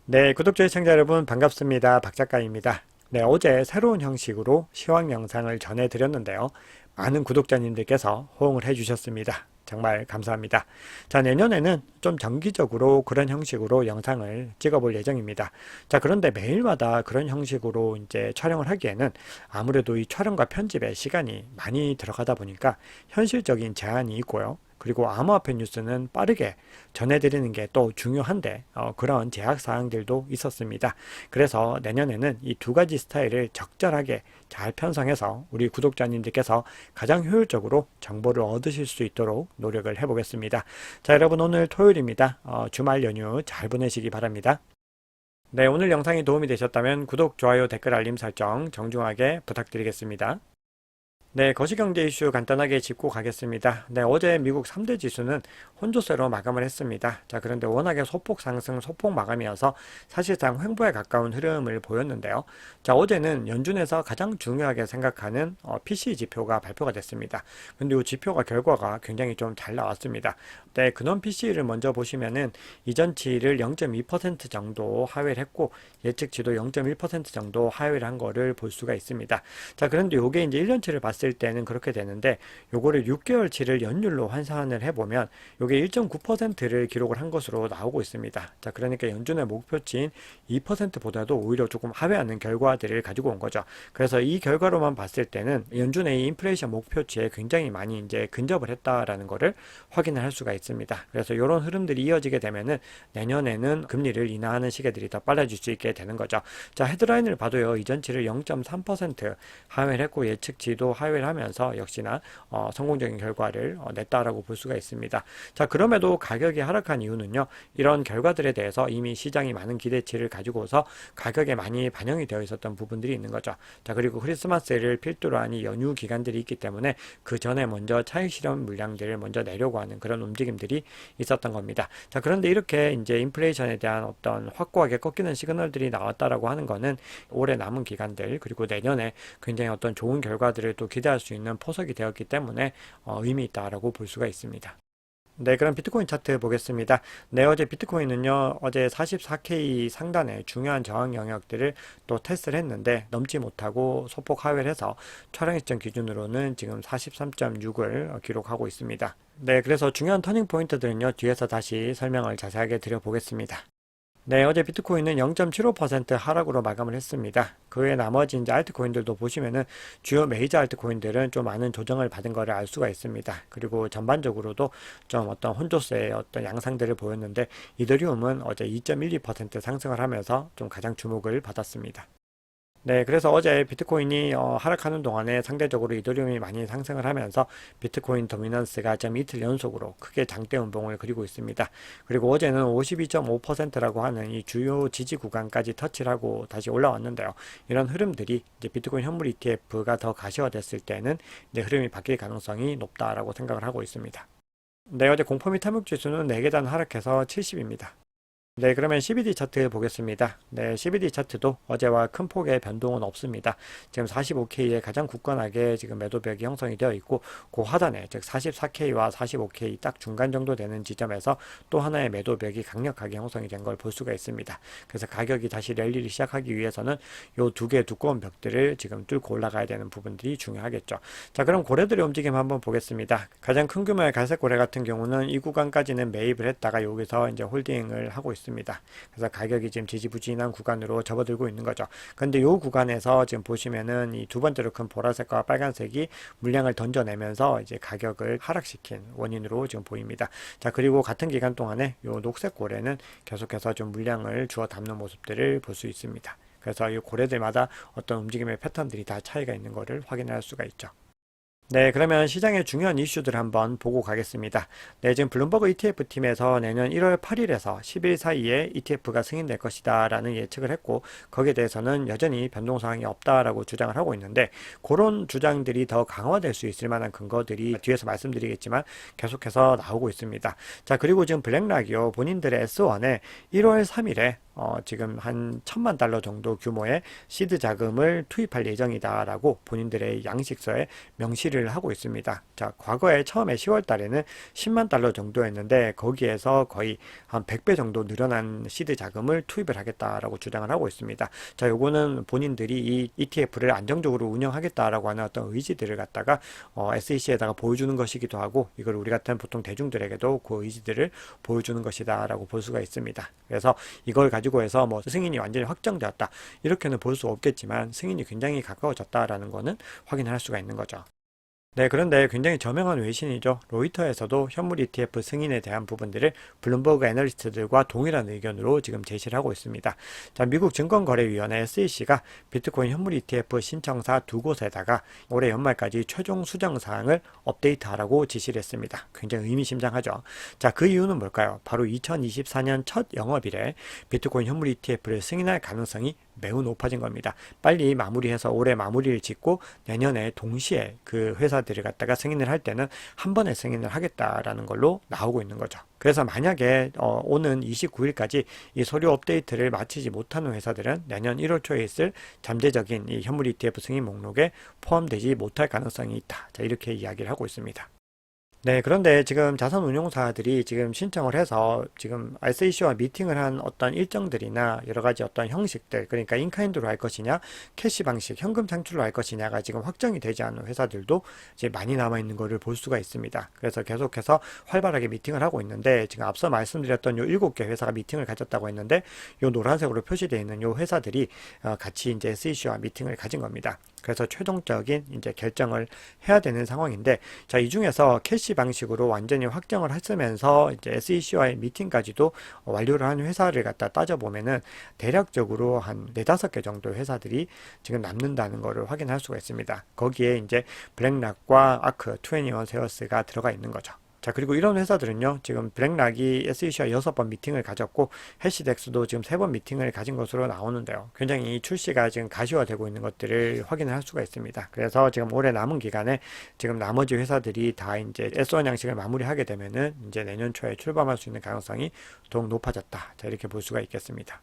네, 구독자 시청자 여러분 반갑습니다. 박 작가입니다. 네, 어제 새로운 형식으로 시황 영상을 전해드렸는데요. 많은 구독자님들께서 호응을 해주셨습니다. 정말 감사합니다. 자, 내년에는 좀 정기적으로 그런 형식으로 영상을 찍어볼 예정입니다. 자, 그런데 매일마다 그런 형식으로 이제 촬영을 하기에는 아무래도 이 촬영과 편집에 시간이 많이 들어가다 보니까 현실적인 제한이 있고요. 그리고 암호화폐 뉴스는 빠르게 전해드리는 게 또 중요한데 그런 제약 사항들도 있었습니다. 그래서 내년에는 이 두 가지 스타일을 적절하게 잘 편성해서 우리 구독자님들께서 가장 효율적으로 정보를 얻으실 수 있도록 노력을 해보겠습니다. 자, 여러분 오늘 토요일입니다. 주말 연휴 잘 보내시기 바랍니다. 네, 오늘 영상이 도움이 되셨다면 구독, 좋아요, 댓글, 알림 설정 정중하게 부탁드리겠습니다. 네, 거시경제 이슈 간단하게 짚고 가겠습니다. 네, 어제 미국 3대 지수는 혼조세로 마감을 했습니다. 자, 그런데 워낙에 소폭 상승, 소폭 마감이어서 사실상 횡보에 가까운 흐름을 보였는데요. 자, 어제는 연준에서 가장 중요하게 생각하는 PCE 지표가 발표가 됐습니다. 근데 이 지표가 결과가 굉장히 좀 잘 나왔습니다. 네, 근원 PCE를 먼저 보시면은 이전치를 0.2% 정도 하회를 했고 예측치도 0.1% 정도 하회를 한 거를 볼 수가 있습니다. 자, 그런데 이게 이제 1년치를 봤을 때는 그렇게 되는데 요거를 6개월치를 연율로 환산을 해보면 요게 1.9%를 기록을 한 것으로 나오고 있습니다. 자, 그러니까 연준의 목표치인 2%보다도 오히려 조금 하회하는 결과들을 가지고 온 거죠. 그래서 이 결과로만 봤을 때는 연준의 인플레이션 목표치에 굉장히 많이 이제 근접을 했다라는 거를 확인을 할 수가 있습니다. 그래서 이런 흐름들이 이어지게 되면은 내년에는 금리를 인하하는 시기들이 더 빨라질 수 있게 되는 거죠. 자, 헤드라인을 봐도요, 이전치를 0.3% 하회를 했고 예측치도 하회를 하면서 역시나 성공적인 결과를 냈다라고 볼 수가 있습니다. 자, 그럼에도 가격이 하락한 이유는요, 이런 결과들에 대해서 이미 시장이 많은 기대치를 가지고서 가격에 많이 반영이 되어 있었던 부분들이 있는 거죠. 자, 그리고 크리스마스를 필두로 한 이 연휴 기간들이 있기 때문에 그 전에 먼저 차익 실현 물량들을 먼저 내려고 하는 그런 움직임들이 있었던 겁니다. 자, 그런데 이렇게 이제 인플레이션에 대한 어떤 확고하게 꺾이는 시그널들이 나왔다라고 하는 거는 올해 남은 기간들 그리고 내년에 굉장히 어떤 좋은 결과들을 또 기대할 수 있는 포석이 되었기 때문에 의미 있다라고 볼 수가 있습니다. 네, 그럼 비트코인 차트 보겠습니다. 네, 어제 비트코인은요, 어제 44K 상단의 중요한 저항 영역들을 또 테스트를 했는데 넘지 못하고 소폭 하회를 해서 촬영 시점 기준으로는 지금 43.6을 기록하고 있습니다. 네, 그래서 중요한 터닝 포인트들은요, 뒤에서 다시 설명을 자세하게 드려보겠습니다. 네, 어제 비트코인은 0.75% 하락으로 마감을 했습니다. 그 외에 나머지 이제 알트코인들도 보시면은 주요 메이저 알트코인들은 좀 많은 조정을 받은 것을 알 수가 있습니다. 그리고 전반적으로도 좀 어떤 혼조세의 어떤 양상들을 보였는데 이더리움은 어제 2.12% 상승을 하면서 좀 가장 주목을 받았습니다. 네, 그래서 어제 비트코인이 하락하는 동안에 상대적으로 이더리움이 많이 상승을 하면서 비트코인 도미넌스가 좀 이틀 연속으로 크게 장대 운봉을 그리고 있습니다. 그리고 어제는 52.5%라고 하는 이 주요 지지 구간까지 터치를 하고 다시 올라왔는데요. 이런 흐름들이 이제 비트코인 현물 ETF가 더 가시화됐을 때는 이제 흐름이 바뀔 가능성이 높다라고 생각을 하고 있습니다. 네, 어제 공포 및 탐욕 지수는 4계단 하락해서 70입니다. 네, 그러면 CBD 차트 보겠습니다. 네, CBD 차트도 어제와 큰 폭의 변동은 없습니다. 지금 45K에 가장 굳건하게 지금 매도벽이 형성이 되어 있고, 그 하단에, 즉 44K와 45K 딱 중간 정도 되는 지점에서 또 하나의 매도벽이 강력하게 형성이 된 걸 볼 수가 있습니다. 그래서 가격이 다시 랠리를 시작하기 위해서는 요 두 개의 두꺼운 벽들을 지금 뚫고 올라가야 되는 부분들이 중요하겠죠. 자, 그럼 고래들의 움직임 한번 보겠습니다. 가장 큰 규모의 갈색 고래 같은 경우는 이 구간까지는 매입을 했다가 여기서 이제 홀딩을 하고 있습니다. 그래서 가격이 지금 지지부진한 구간으로 접어들고 있는 거죠. 근데 이 구간에서 지금 보시면은 이 두 번째로 큰 보라색과 빨간색이 물량을 던져내면서 이제 가격을 하락시킨 원인으로 지금 보입니다. 자, 그리고 같은 기간 동안에 이 녹색 고래는 계속해서 좀 물량을 주워 담는 모습들을 볼 수 있습니다. 그래서 이 고래들마다 어떤 움직임의 패턴들이 다 차이가 있는 것을 확인할 수가 있죠. 네, 그러면 시장의 중요한 이슈들 한번 보고 가겠습니다. 네, 지금 블룸버그 ETF 팀에서 내년 1월 8일에서 10일 사이에 ETF가 승인될 것이다 라는 예측을 했고, 거기에 대해서는 여전히 변동사항이 없다라고 주장을 하고 있는데, 그런 주장들이 더 강화될 수 있을 만한 근거들이 뒤에서 말씀드리겠지만 계속해서 나오고 있습니다. 자, 그리고 지금 블랙락이요, 본인들의 S1에 1월 3일에 지금 한 1,000만 달러 정도 규모의 시드 자금을 투입할 예정이다라고 본인들의 양식서에 명시를 하고 있습니다. 자, 과거에 처음에 10월 달에는 10만 달러 정도였는데 거기에서 거의 한 100배 정도 늘어난 시드 자금을 투입을 하겠다라고 주장을 하고 있습니다. 자, 요거는 본인들이 이 ETF를 안정적으로 운영하겠다라고 하는 어떤 의지들을 갖다가 SEC에다가 보여주는 것이기도 하고, 이걸 우리 같은 보통 대중들에게도 그 의지들을 보여주는 것이다라고 볼 수가 있습니다. 그래서 이걸 가지고 해서 뭐 승인이 완전히 확정되었다 이렇게는 볼 수 없겠지만, 승인이 굉장히 가까워졌다라는 거는 확인할 수가 있는 거죠. 네, 그런데 굉장히 저명한 외신이죠. 로이터에서도 현물 ETF 승인에 대한 부분들을 블룸버그 애널리스트들과 동일한 의견으로 지금 제시를 하고 있습니다. 자, 미국 증권거래위원회 SEC가 비트코인 현물 ETF 신청사 두 곳에다가 올해 연말까지 최종 수정 사항을 업데이트하라고 지시를 했습니다. 굉장히 의미심장하죠. 자, 그 이유는 뭘까요? 바로 2024년 첫 영업일에 비트코인 현물 ETF를 승인할 가능성이 매우 높아진 겁니다. 빨리 마무리해서 올해 마무리를 짓고 내년에 동시에 그 회사들을 갖다가 승인을 할 때는 한 번에 승인을 하겠다라는 걸로 나오고 있는 거죠. 그래서 만약에 오는 29일까지 이 서류 업데이트를 마치지 못하는 회사들은 내년 1월 초에 있을 잠재적인 이 현물 ETF 승인 목록에 포함되지 못할 가능성이 있다. 자, 이렇게 이야기를 하고 있습니다. 네, 그런데 지금 자산운용사들이 지금 신청을 해서 지금 SEC와 미팅을 한 어떤 일정들이나 여러 가지 어떤 형식들, 그러니까 인카인드로 할 것이냐, 캐시 방식, 현금 창출로 할 것이냐가 지금 확정이 되지 않은 회사들도 이제 많이 남아 있는 것을 볼 수가 있습니다. 그래서 계속해서 활발하게 미팅을 하고 있는데, 지금 앞서 말씀드렸던 요 7개 회사가 미팅을 가졌다고 했는데, 요 노란색으로 표시되어 있는 요 회사들이 같이 이제 SEC와 미팅을 가진 겁니다. 그래서 최종적인 이제 결정을 해야 되는 상황인데, 자, 이 중에서 캐시 방식으로 완전히 확정을 했으면서 이제 SEC와의 미팅까지도 완료를 한 회사를 갖다 따져보면은 대략적으로 한 4, 5개 정도 회사들이 지금 남는다는 것을 확인할 수가 있습니다. 거기에 이제 블랙락과 아크, 21 세어스가 들어가 있는 거죠. 자, 그리고 이런 회사들은요, 지금 블랙락이 SEC와 6번 미팅을 가졌고, 해시덱스도 지금 3번 미팅을 가진 것으로 나오는데요. 굉장히 출시가 지금 가시화되고 있는 것들을 확인을 할 수가 있습니다. 그래서 지금 올해 남은 기간에 지금 나머지 회사들이 다 이제 S1 양식을 마무리하게 되면은 이제 내년 초에 출범할 수 있는 가능성이 더욱 높아졌다. 자, 이렇게 볼 수가 있겠습니다.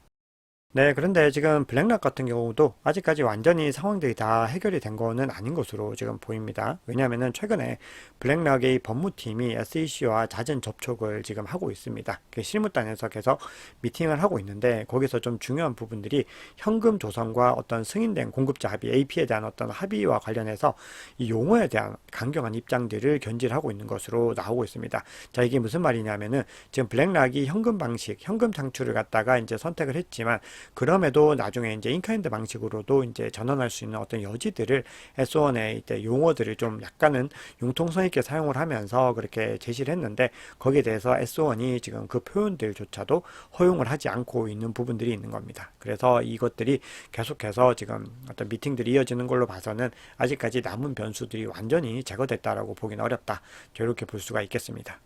네, 그런데 지금 블랙락 같은 경우도 아직까지 완전히 상황들이 다 해결이 된 거는 아닌 것으로 지금 보입니다. 왜냐하면 최근에 블랙락의 법무팀이 SEC와 잦은 접촉을 지금 하고 있습니다. 실무단에서 계속 미팅을 하고 있는데, 거기서 좀 중요한 부분들이 현금 조성과 어떤 승인된 공급자 합의, AP에 대한 어떤 합의와 관련해서 이 용어에 대한 강경한 입장들을 견지를 하고 있는 것으로 나오고 있습니다. 자, 이게 무슨 말이냐면은 지금 블랙락이 현금 방식, 현금 창출을 갖다가 이제 선택을 했지만, 그럼에도 나중에 이제 인카인드 방식으로도 이제 전환할 수 있는 어떤 여지들을 S1의 이제 용어들을 좀 약간은 융통성 있게 사용을 하면서 그렇게 제시를 했는데, 거기에 대해서 S1이 지금 그 표현들조차도 허용을 하지 않고 있는 부분들이 있는 겁니다. 그래서 이것들이 계속해서 지금 어떤 미팅들이 이어지는 걸로 봐서는 아직까지 남은 변수들이 완전히 제거됐다라고 보기는 어렵다. 이렇게 볼 수가 있겠습니다.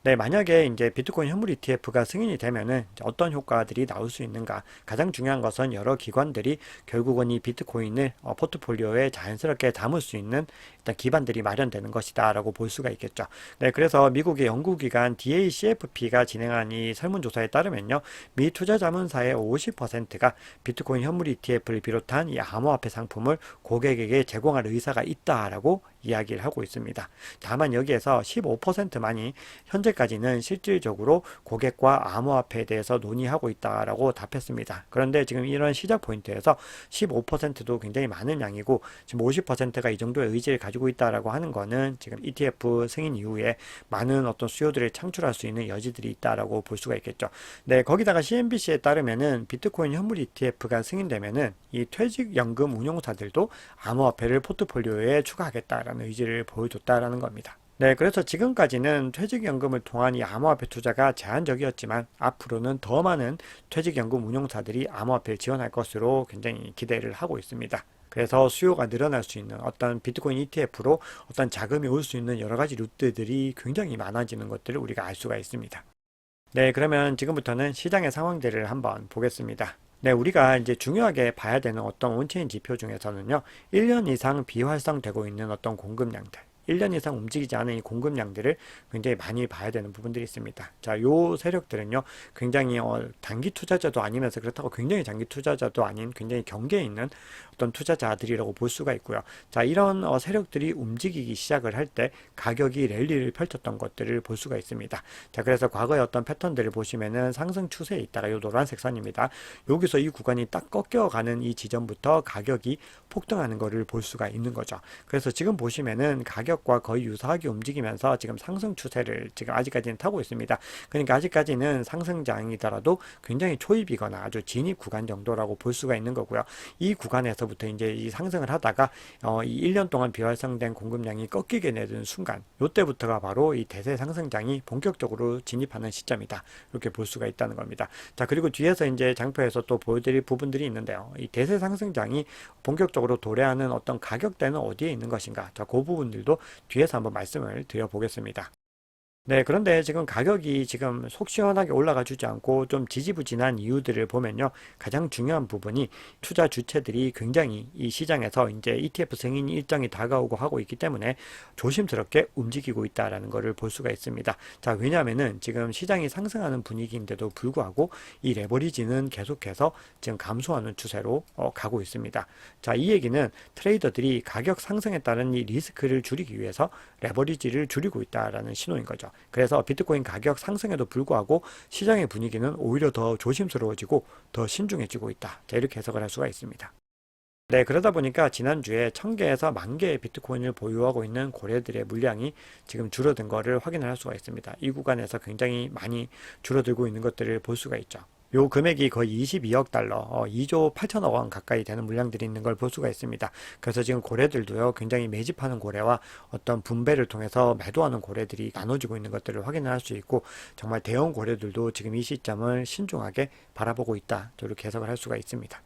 네, 만약에 이제 비트코인 현물 ETF가 승인이 되면은 어떤 효과들이 나올 수 있는가? 가장 중요한 것은 여러 기관들이 결국은 이 비트코인을 포트폴리오에 자연스럽게 담을 수 있는 일단 기반들이 마련되는 것이다라고 볼 수가 있겠죠. 네, 그래서 미국의 연구기관 DACFP가 진행한 이 설문조사에 따르면요, 미 투자자문사의 50%가 비트코인 현물 ETF를 비롯한 이 암호화폐 상품을 고객에게 제공할 의사가 있다라고 이야기를 하고 있습니다. 다만 여기에서 15%만이 현재까지는 실질적으로 고객과 암호화폐에 대해서 논의하고 있다라고 답했습니다. 그런데 지금 이런 시작 포인트에서 15%도 굉장히 많은 양이고, 지금 50%가 이 정도의 의지를 가지고 있다라고 하는 거는 지금 ETF 승인 이후에 많은 어떤 수요들을 창출할 수 있는 여지들이 있다라고 볼 수가 있겠죠. 네, 거기다가 CNBC에 따르면은 비트코인 현물 ETF가 승인되면은 이 퇴직연금 운용사들도 암호화폐를 포트폴리오에 추가하겠다라는 의지를 보여줬다라는 겁니다. 네, 그래서 지금까지는 퇴직연금을 통한 이 암호화폐 투자가 제한적이었지만, 앞으로는 더 많은 퇴직연금 운용사들이 암호화폐를 지원할 것으로 굉장히 기대를 하고 있습니다. 그래서 수요가 늘어날 수 있는 어떤 비트코인 ETF로 어떤 자금이 올 수 있는 여러 가지 루트들이 굉장히 많아지는 것들을 우리가 알 수가 있습니다. 네, 그러면 지금부터는 시장의 상황들을 한번 보겠습니다. 네, 우리가 이제 중요하게 봐야 되는 어떤 온체인 지표 중에서는요, 1년 이상 비활성되고 있는 어떤 공급량들, 1년 이상 움직이지 않은 이 공급량들을 굉장히 많이 봐야 되는 부분들이 있습니다. 자, 요 세력들은요, 굉장히 단기 투자자도 아니면서 그렇다고 굉장히 장기 투자자도 아닌 굉장히 경계에 있는 어떤 투자자들이라고 볼 수가 있고요. 자, 이런 세력들이 움직이기 시작을 할 때 가격이 랠리를 펼쳤던 것들을 볼 수가 있습니다. 자, 그래서 과거의 어떤 패턴들을 보시면은 상승 추세에 있다가 요 노란색 선입니다. 여기서 이 구간이 딱 꺾여가는 이 지점부터 가격이 폭등하는 것을 볼 수가 있는 거죠. 그래서 지금 보시면은 가격과 거의 유사하게 움직이면서 지금 상승 추세를 지금 아직까지는 타고 있습니다. 그러니까 아직까지는 상승장이더라도 굉장히 초입이거나 아주 진입 구간 정도라고 볼 수가 있는 거고요. 이 구간에서부터 이제 이 상승을 하다가 이 1년 동안 비활성된 공급량이 꺾이게 내는 순간, 이때부터가 바로 이 대세 상승장이 본격적으로 진입하는 시점이다. 이렇게 볼 수가 있다는 겁니다. 자, 그리고 뒤에서 이제 장표에서 또 보여드릴 부분들이 있는데요. 이 대세 상승장이 본격적으로 도래하는 어떤 가격대는 어디에 있는 것인가? 자, 그 부분들도 뒤에서 한번 말씀을 드려보겠습니다. 네, 그런데 지금 가격이 지금 속 시원하게 올라가 주지 않고 좀 지지부진한 이유들을 보면요. 가장 중요한 부분이 투자 주체들이 굉장히 이 시장에서 이제 ETF 승인 일정이 다가오고 하고 있기 때문에 조심스럽게 움직이고 있다라는 것을 볼 수가 있습니다. 자, 왜냐하면은 지금 시장이 상승하는 분위기인데도 불구하고 이 레버리지는 계속해서 지금 감소하는 추세로 가고 있습니다. 자, 이 얘기는 트레이더들이 가격 상승에 따른 이 리스크를 줄이기 위해서 레버리지를 줄이고 있다라는 신호인 거죠. 그래서 비트코인 가격 상승에도 불구하고 시장의 분위기는 오히려 더 조심스러워지고 더 신중해지고 있다. 자, 이렇게 해석을 할 수가 있습니다. 네, 그러다 보니까 지난주에 1000개에서 10,000개의 비트코인을 보유하고 있는 고래들의 물량이 지금 줄어든 것을 확인할 수가 있습니다. 이 구간에서 굉장히 많이 줄어들고 있는 것들을 볼 수가 있죠. 요 금액이 거의 22억 달러, 2조 8천억 원 가까이 되는 물량들이 있는 걸 볼 수가 있습니다. 그래서 지금 고래들도요, 굉장히 매집하는 고래와 어떤 분배를 통해서 매도하는 고래들이 나눠지고 있는 것들을 확인할 수 있고, 정말 대형 고래들도 지금 이 시점을 신중하게 바라보고 있다. 이렇게 해석을 할 수가 있습니다.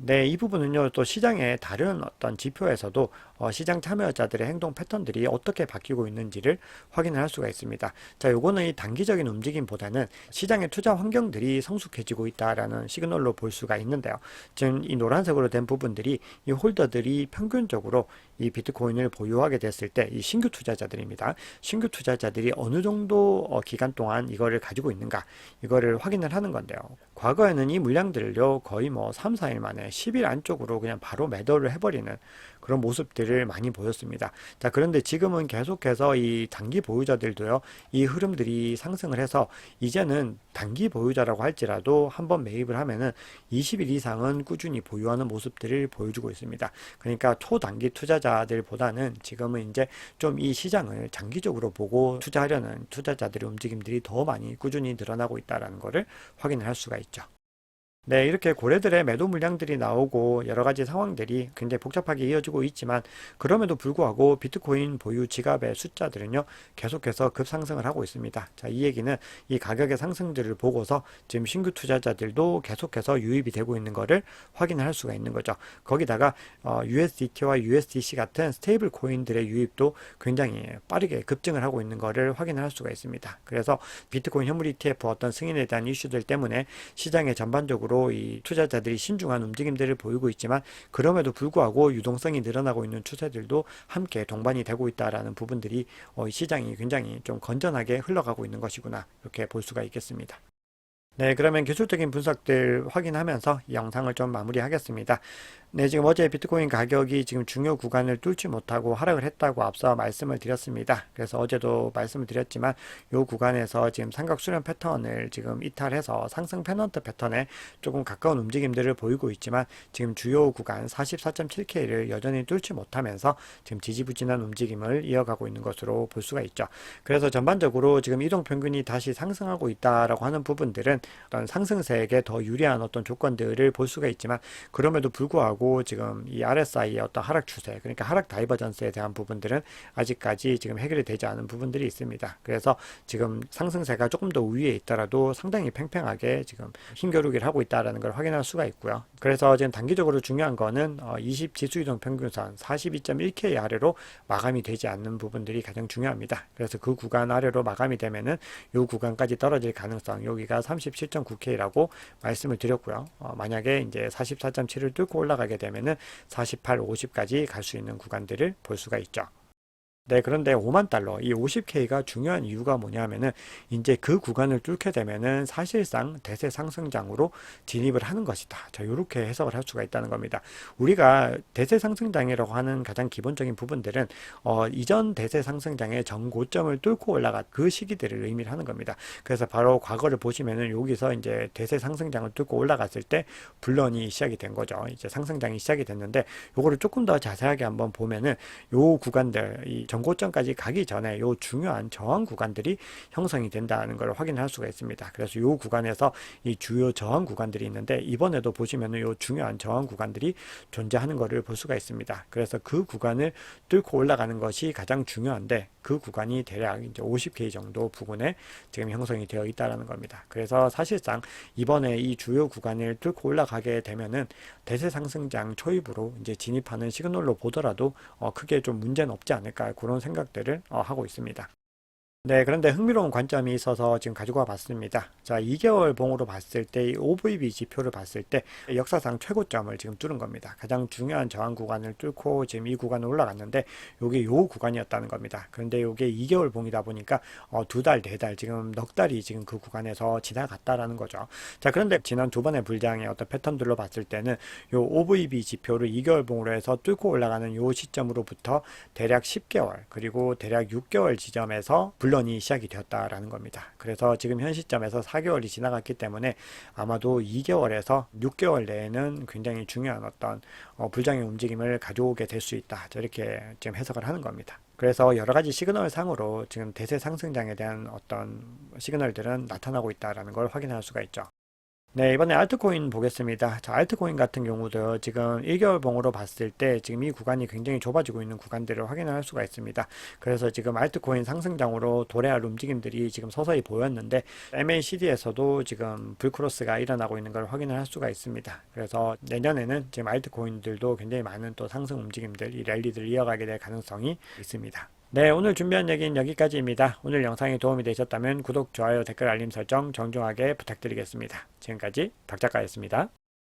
네, 이 부분은요, 또 시장의 다른 어떤 지표에서도 시장 참여자들의 행동 패턴들이 어떻게 바뀌고 있는지를 확인할 수가 있습니다. 자, 요거는 이 단기적인 움직임보다는 시장의 투자 환경들이 성숙해지고 있다라는 시그널로 볼 수가 있는데요. 지금 이 노란색으로 된 부분들이 이 홀더들이 평균적으로 이 비트코인을 보유하게 됐을 때 이 신규 투자자들입니다. 신규 투자자들이 어느 정도 기간 동안 이거를 가지고 있는가, 이거를 확인을 하는 건데요. 과거에는 이 물량들을요, 거의 뭐 3, 4일 만에 10일 안쪽으로 그냥 바로 매도를 해버리는 그런 모습들을 많이 보였습니다. 자, 그런데 지금은 계속해서 이 단기 보유자들도요, 이 흐름들이 상승을 해서 이제는 단기 보유자라고 할지라도 한번 매입을 하면은 20일 이상은 꾸준히 보유하는 모습들을 보여주고 있습니다. 그러니까 초단기 투자자들보다는 지금은 이제 좀 이 시장을 장기적으로 보고 투자하려는 투자자들의 움직임들이 더 많이 꾸준히 늘어나고 있다는 것을 확인할 수가 있죠. 네, 이렇게 고래들의 매도 물량들이 나오고 여러 가지 상황들이 굉장히 복잡하게 이어지고 있지만 그럼에도 불구하고 비트코인 보유 지갑의 숫자들은요, 계속해서 급상승을 하고 있습니다. 자, 이 얘기는 이 가격의 상승들을 보고서 지금 신규 투자자들도 계속해서 유입이 되고 있는 것을 확인할 수가 있는 거죠. 거기다가 USDT와 USDC 같은 스테이블 코인들의 유입도 굉장히 빠르게 급증을 하고 있는 것을 확인할 수가 있습니다. 그래서 비트코인 현물 ETF 어떤 승인에 대한 이슈들 때문에 시장에 전반적으로 이 투자자들이 신중한 움직임들을 보이고 있지만 그럼에도 불구하고 유동성이 늘어나고 있는 추세들도 함께 동반이 되고 있다라는 부분들이 시장이 굉장히 좀 건전하게 흘러가고 있는 것이구나, 이렇게 볼 수가 있겠습니다. 네, 그러면 기술적인 분석들 확인하면서 이 영상을 좀 마무리하겠습니다. 네, 지금 어제 비트코인 가격이 지금 중요 구간을 뚫지 못하고 하락을 했다고 앞서 말씀을 드렸습니다. 그래서 어제도 말씀을 드렸지만 이 구간에서 지금 삼각 수렴 패턴을 지금 이탈해서 상승 페넌트 패턴에 조금 가까운 움직임들을 보이고 있지만 지금 주요 구간 44.7K를 여전히 뚫지 못하면서 지금 지지부진한 움직임을 이어가고 있는 것으로 볼 수가 있죠. 그래서 전반적으로 지금 이동 평균이 다시 상승하고 있다라고 하는 부분들은 어떤 상승세에게 더 유리한 어떤 조건들을 볼 수가 있지만 그럼에도 불구하고 지금 이 RSI의 어떤 하락 추세, 그러니까 하락 다이버전스에 대한 부분들은 아직까지 지금 해결이 되지 않은 부분들이 있습니다. 그래서 지금 상승세가 조금 더 위에 있더라도 상당히 팽팽하게 지금 힘겨루기를 하고 있다는 걸 확인할 수가 있고요. 그래서 지금 단기적으로 중요한 거는 20 지수이동 평균선 42.1K 아래로 마감이 되지 않는 부분들이 가장 중요합니다. 그래서 그 구간 아래로 마감이 되면은 이 구간까지 떨어질 가능성, 여기가 37.9K라고 말씀을 드렸고요. 만약에 이제 44.7을 뚫고 올라가게 되면은 48, 50까지 갈 수 있는 구간들을 볼 수가 있죠. 네, 그런데 5만 달러, 이 50K가 중요한 이유가 뭐냐면은 이제 그 구간을 뚫게 되면은 사실상 대세 상승장으로 진입을 하는 것이다. 자, 이렇게 해석을 할 수가 있다는 겁니다. 우리가 대세 상승장이라고 하는 가장 기본적인 부분들은 이전 대세 상승장의 전고점을 뚫고 올라간 그 시기들을 의미를 하는 겁니다. 그래서 바로 과거를 보시면은 여기서 이제 대세 상승장을 뚫고 올라갔을 때 분런이 시작이 된 거죠. 이제 상승장이 시작이 됐는데 요거를 조금 더 자세하게 한번 보면은 요 구간들, 이 전고점까지 가기 전에 요 중요한 저항 구간들이 형성이 된다는 걸 확인할 수가 있습니다. 그래서 요 구간에서 이 주요 저항 구간들이 있는데 이번에도 보시면은 요 중요한 저항 구간들이 존재하는 것을 볼 수가 있습니다. 그래서 그 구간을 뚫고 올라가는 것이 가장 중요한데 그 구간이 대략 이제 50K 정도 부근에 지금 형성이 되어 있다라는 겁니다. 그래서 사실상 이번에 이 주요 구간을 뚫고 올라가게 되면은 대세 상승장 초입으로 이제 진입하는 시그널로 보더라도 크게 좀 문제는 없지 않을까 그런 생각들을 하고 있습니다. 네, 그런데 흥미로운 관점이 있어서 지금 가지고 와 봤습니다. 자, 2개월 봉으로 봤을 때, 이 OVB 지표를 봤을 때, 역사상 최고점을 지금 뚫은 겁니다. 가장 중요한 저항 구간을 뚫고 지금 이 구간을 올라갔는데, 요게 요 구간이었다는 겁니다. 그런데 요게 2개월 봉이다 보니까, 2달, 4달, 지금 넉 달이 지금 그 구간에서 지나갔다라는 거죠. 자, 그런데 지난 두 번의 불장의 어떤 패턴들로 봤을 때는, 요 OVB 지표를 2개월 봉으로 해서 뚫고 올라가는 요 시점으로부터 대략 10개월, 그리고 대략 6개월 지점에서 분런이 시작이 되었다라는 겁니다. 그래서 지금 현 시점에서 4개월이 지나갔기 때문에 아마도 2개월에서 6개월 내에는 굉장히 중요한 어떤 불장의 움직임을 가져오게 될 수 있다. 저렇게 지금 해석을 하는 겁니다. 그래서 여러 가지 시그널 상으로 지금 대세 상승장에 대한 어떤 시그널들은 나타나고 있다는 걸 확인할 수가 있죠. 네, 이번에 알트코인 보겠습니다. 자, 알트코인 같은 경우도 지금 1개월 봉으로 봤을 때 지금 이 구간이 굉장히 좁아지고 있는 구간들을 확인할 수가 있습니다. 그래서 지금 알트코인 상승장으로 도래할 움직임들이 지금 서서히 보였는데 MACD에서도 지금 불크로스가 일어나고 있는 걸 확인할 수가 있습니다. 그래서 내년에는 지금 알트코인들도 굉장히 많은 또 상승 움직임들, 이 랠리들을 이어가게 될 가능성이 있습니다. 네, 오늘 준비한 얘기는 여기까지입니다. 오늘 영상이 도움이 되셨다면 구독, 좋아요, 댓글, 알림 설정 정중하게 부탁드리겠습니다. 지금까지 박 작가였습니다.